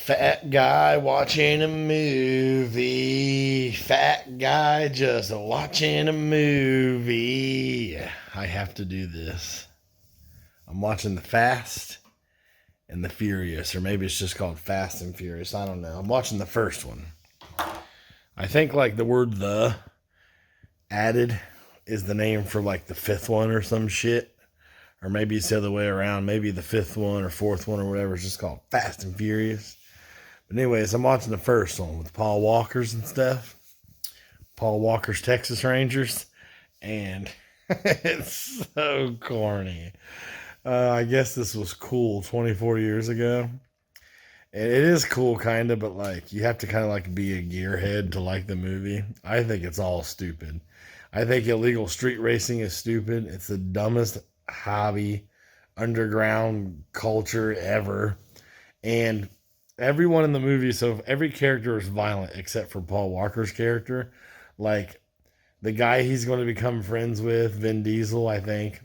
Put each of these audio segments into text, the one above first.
Fat guy watching a movie. Fat guy just watching a movie. I have to do this. I'm watching The Fast and the Furious, or maybe it's just called Fast and Furious. I don't know. I'm watching the first one. I think like the word the added is the name for like the fifth one or some shit. Or maybe it's the other way around. Maybe the fifth one or fourth one or whatever is just called Fast and Furious. But anyways, I'm watching the first one with Paul Walker's and stuff. Paul Walker's Texas Rangers. And it's so corny. I guess this was cool 24 years ago. And it is cool, kind of, but like you have to kind of like be a gearhead to like the movie. I think it's all stupid. I think illegal street racing is stupid. It's the dumbest hobby, underground culture ever. And everyone in the movie, so every character is violent except for Paul Walker's character. Like the guy he's going to become friends with, Vin Diesel, I think.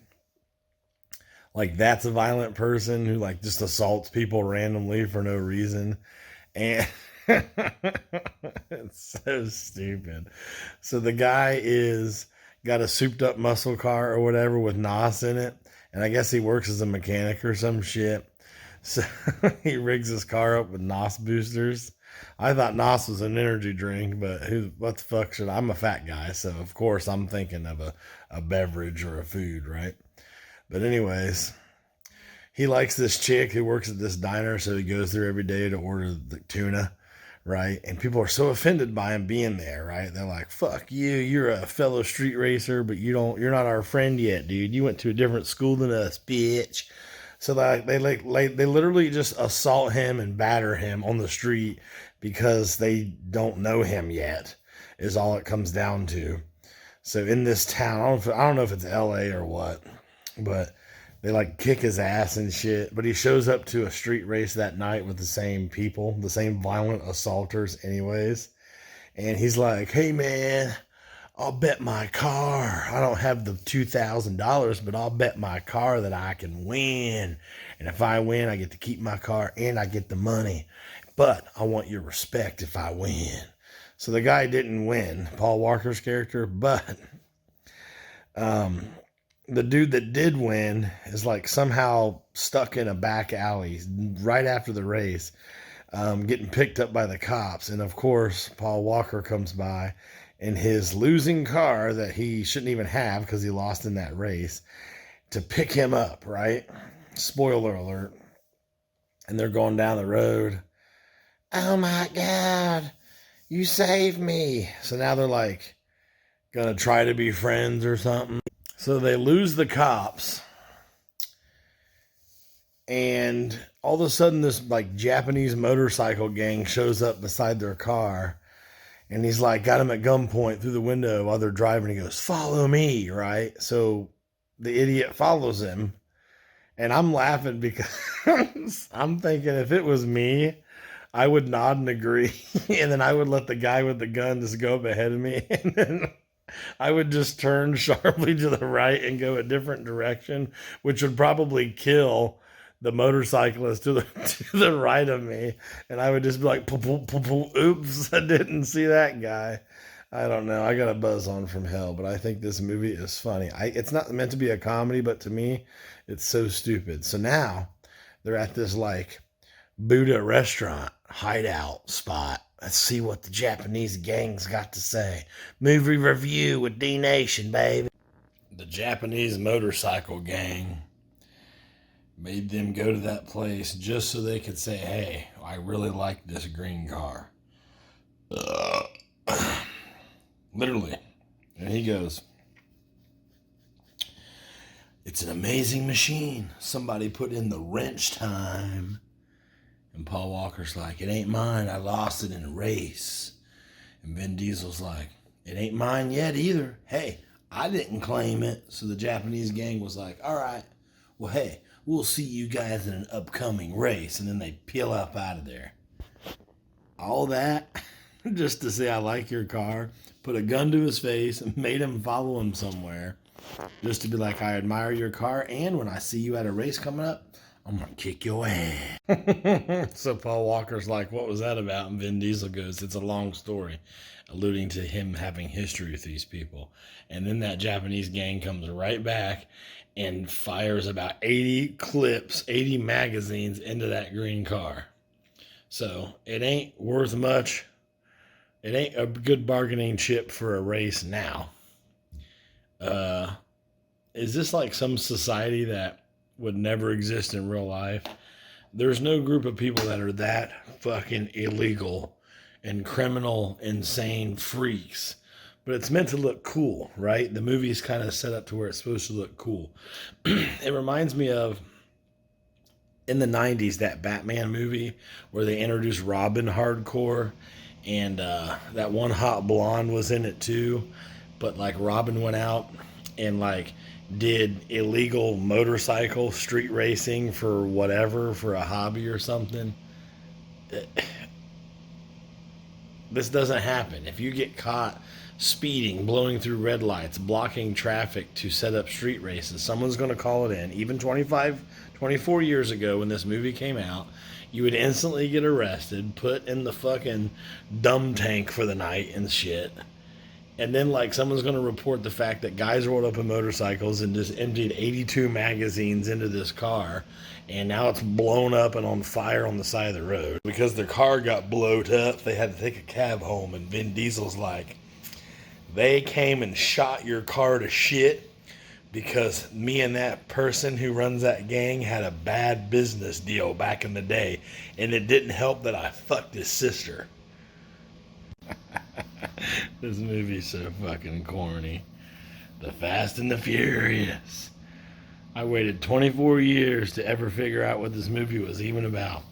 Like that's a violent person who like just assaults people randomly for no reason. And it's so stupid. So the guy is got a souped up muscle car or whatever with NOS in it. And I guess he works as a mechanic or some shit. So he rigs his car up with NOS boosters. I thought NOS was an energy drink, but what the fuck should I'm a fat guy, so of course I'm thinking of a beverage or a food, right? But anyways, he likes this chick who works at this diner, so he goes there every day to order the tuna, right? And people are so offended by him being there, right? They're like, "Fuck you! You're a fellow street racer, but you're not our friend yet, dude. You went to a different school than us, bitch." So they literally just assault him and batter him on the street because they don't know him yet. Is all it comes down to. So in this town, I don't know if it's L.A. or what, but they like kick his ass and shit. But he shows up to a street race that night with the same people, the same violent assaulters, anyways. And he's like, "Hey man, I'll bet my car. I don't have the $2,000, but I'll bet my car that I can win. And if I win, I get to keep my car and I get the money. But I want your respect if I win." So the guy didn't win, Paul Walker's character, but the dude that did win is like somehow stuck in a back alley right after the race, getting picked up by the cops. And of course, Paul Walker comes by in his losing car that he shouldn't even have because he lost in that race to pick him up, right? Spoiler alert. And they're going down the road. "Oh my God, you saved me." So now they're like gonna try to be friends or something. So they lose the cops. And all of a sudden this like Japanese motorcycle gang shows up beside their car. And he's like, got him at gunpoint through the window while they're driving. He goes, "Follow me," right? So the idiot follows him. And I'm laughing because I'm thinking if it was me, I would nod and agree. And then I would let the guy with the gun just go up ahead of me. And then I would just turn sharply to the right and go a different direction, which would probably kill the motorcyclist to the right of me. And I would just be like, "Oops, I didn't see that guy." I don't know. I got a buzz on from hell, but I think this movie is funny. It's not meant to be a comedy, but to me, it's so stupid. So now they're at this like Buddha restaurant hideout spot. Let's see what the Japanese gang's got to say. Movie review with D Nation, baby. The Japanese motorcycle gang made them go to that place just so they could say, "Hey, I really like this green car." Literally. And he goes, "It's an amazing machine. Somebody put in the wrench time." And Paul Walker's like, "It ain't mine. I lost it in a race." And Vin Diesel's like, "It ain't mine yet either. Hey, I didn't claim it." So the Japanese gang was like, "All right, well, hey, we'll see you guys in an upcoming race." And then they peel up out of there. All that just to say I like your car, put a gun to his face, and made him follow him somewhere. Just to be like, "I admire your car, and when I see you at a race coming up, I'm gonna kick your ass. So Paul Walker's like, what was that about? And Vin Diesel goes, it's a long story, alluding to him having history with these people. And then that Japanese gang comes right back and fires about 80 clips, 80 magazines into that green car. So it ain't worth much. It ain't a good bargaining chip for a race now. Is this like some society that would never exist in real life? There's no group of people that are that fucking illegal and criminal, insane freaks. But it's meant to look cool, right? The movie is kind of set up to where it's supposed to look cool. It reminds me of in the 90s, that Batman movie where they introduced Robin hardcore, and that one hot blonde was in it too. But like Robin went out and like did illegal motorcycle street racing for whatever, for a hobby or something. This doesn't happen. If you get caught speeding, blowing through red lights, blocking traffic to set up street races, someone's going to call it in. Even 24 years ago when this movie came out, you would instantly get arrested, put in the fucking dumb tank for the night and shit. And then, like, someone's going to report the fact that guys rolled up in motorcycles and just emptied 82 magazines into this car. And now it's blown up and on fire on the side of the road. Because their car got blowed up, they had to take a cab home. And Vin Diesel's like, they came and shot your car to shit because me and that person who runs that gang had a bad business deal back in the day. And it didn't help that I fucked his sister. This movie's so fucking corny. The Fast and the Furious. I waited 24 years to ever figure out what this movie was even about.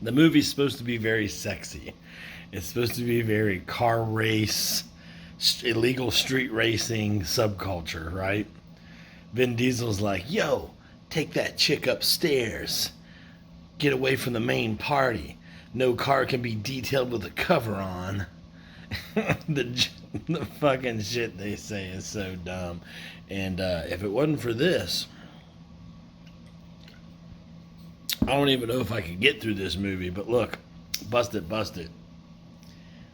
The movie's supposed to be very sexy. It's supposed to be very car race, illegal street racing subculture, right? Vin Diesel's like, yo, take that chick upstairs. Get away from the main party. No car can be detailed with a cover on. the fucking shit they say is so dumb. And if it wasn't for this, I don't even know if I could get through this movie. But look, bust it.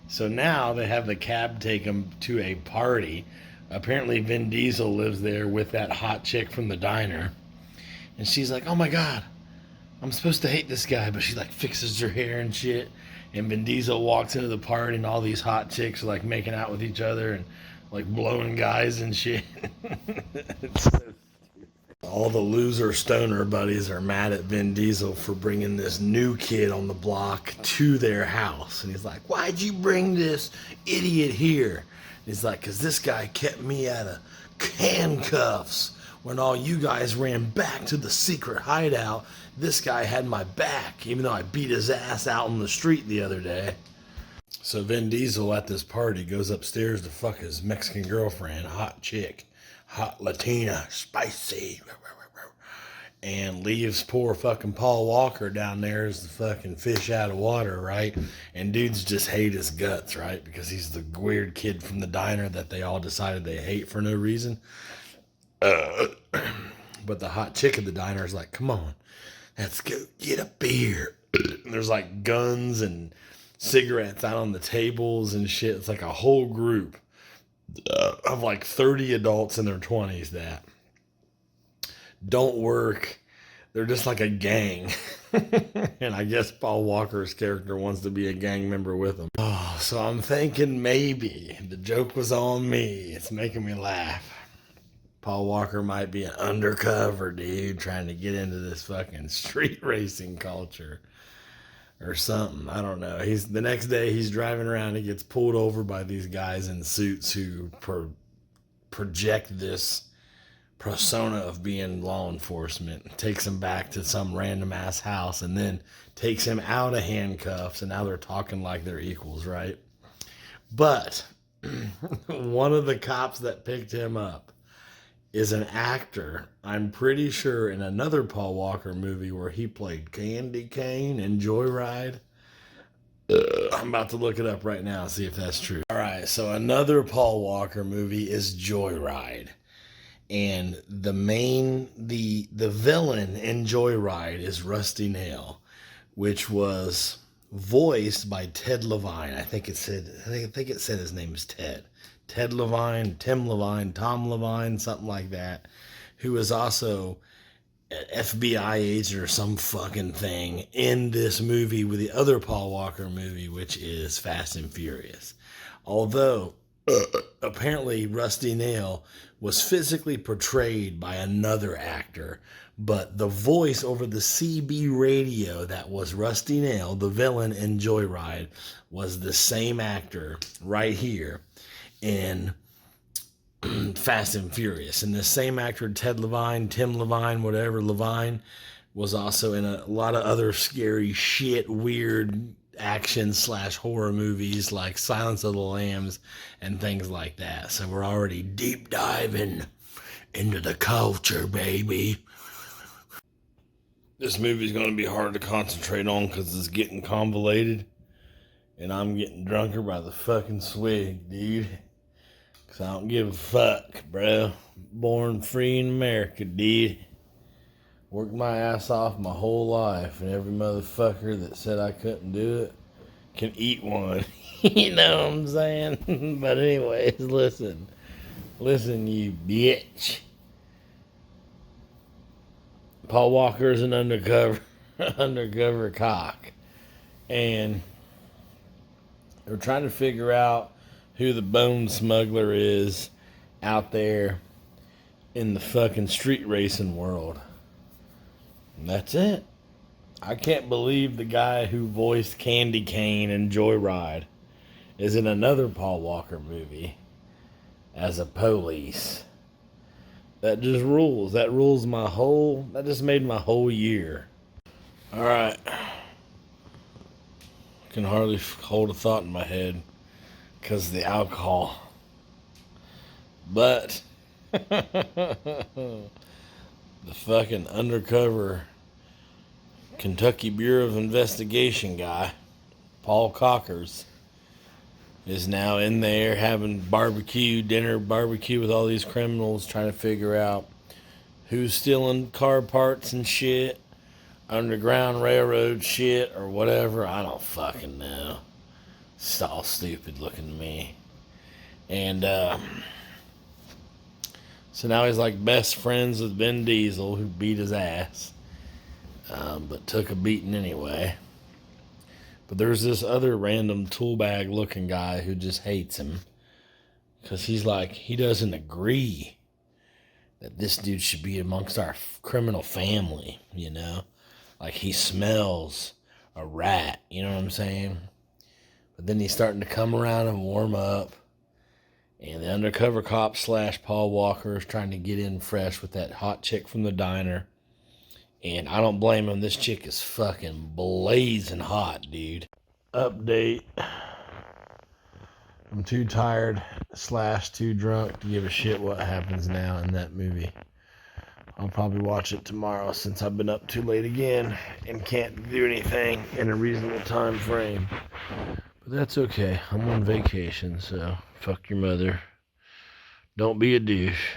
So now they have the cab take them to a party. Apparently Vin Diesel lives there with that hot chick from the diner. And she's like, oh my God, I'm supposed to hate this guy. But she like fixes her hair and shit. And Vin Diesel walks into the party and all these hot chicks are like making out with each other and like blowing guys and shit. All the loser stoner buddies are mad at Vin Diesel for bringing this new kid on the block to their house. And he's like, why'd you bring this idiot here? And he's like, because this guy kept me out of handcuffs. When all you guys ran back to the secret hideout, this guy had my back, even though I beat his ass out on the street the other day. So Vin Diesel at this party goes upstairs to fuck his Mexican girlfriend, hot chick, hot Latina, spicy, and leaves poor fucking Paul Walker down there as the fucking fish out of water, right? And dudes just hate his guts, right? Because he's the weird kid from the diner that they all decided they hate for no reason. But the hot chick at the diner is like, come on, let's go get a beer. And there's like guns and cigarettes out on the tables and shit. It's like a whole group of like 30 adults in their 20s that don't work. They're just like a gang. And I guess Paul Walker's character wants to be a gang member with them. Oh, so I'm thinking maybe the joke was on me. It's making me laugh. Paul Walker might be an undercover dude trying to get into this fucking street racing culture or something. I don't know. The next day he's driving around. He gets pulled over by these guys in suits who project this persona of being law enforcement. Takes him back to some random ass house and then takes him out of handcuffs. And now they're talking like they're equals, right? But one of the cops that picked him up is an actor, I'm pretty sure, in another Paul Walker movie where he played Candy Cane in Joyride. I'm about to look it up right now and see if that's true. All right, so another Paul Walker movie is Joyride. And the villain in Joyride is Rusty Nail, which was voiced by Ted Levine. I think it said his name is Ted. Ted Levine, Tim Levine, Tom Levine, something like that, who is also an FBI agent or some fucking thing in this movie with the other Paul Walker movie, which is Fast and Furious. Although apparently Rusty Nail was physically portrayed by another actor, but the voice over the CB radio that was Rusty Nail, the villain in Joyride, was the same actor right here in Fast and Furious. And the same actor, Ted Levine, Tim Levine, whatever, Levine, was also in a lot of other scary shit, weird action / horror movies like Silence of the Lambs and things like that. So we're already deep diving into the culture, baby. This movie's going to be hard to concentrate on because it's getting convoluted and I'm getting drunker by the fucking swig, dude. Because I don't give a fuck, bro. Born free in America, dude. Worked my ass off my whole life, and every motherfucker that said I couldn't do it can eat one. You know what I'm saying? But anyways, listen, you bitch. Paul Walker is an undercover cock, and they're trying to figure out who the bone smuggler is out there in the fucking street racing world. And that's it. I can't believe the guy who voiced Candy Cane in Joyride is in another Paul Walker movie as a police. That just rules. That just made my whole year. Alright. Can hardly hold a thought in my head because of the alcohol. But the fucking undercover Kentucky Bureau of Investigation guy, Paul Cockers, is now in there having barbecue with all these criminals, trying to figure out who's stealing car parts and shit, underground railroad shit or whatever. I don't fucking know. It's all stupid looking to me. And so now he's like best friends with Vin Diesel, who beat his ass, but took a beating anyway. But there's this other random toolbag looking guy who just hates him because he's like, he doesn't agree that this dude should be amongst our criminal family, you know? Like he smells a rat, you know what I'm saying? But then he's starting to come around and warm up. And the undercover cop / Paul Walker is trying to get in fresh with that hot chick from the diner. And I don't blame him. This chick is fucking blazing hot, dude. Update. I'm too tired / too drunk to give a shit what happens now in that movie. I'll probably watch it tomorrow since I've been up too late again and can't do anything in a reasonable time frame. But that's okay. I'm on vacation, so fuck your mother. Don't be a douche.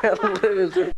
You're a loser.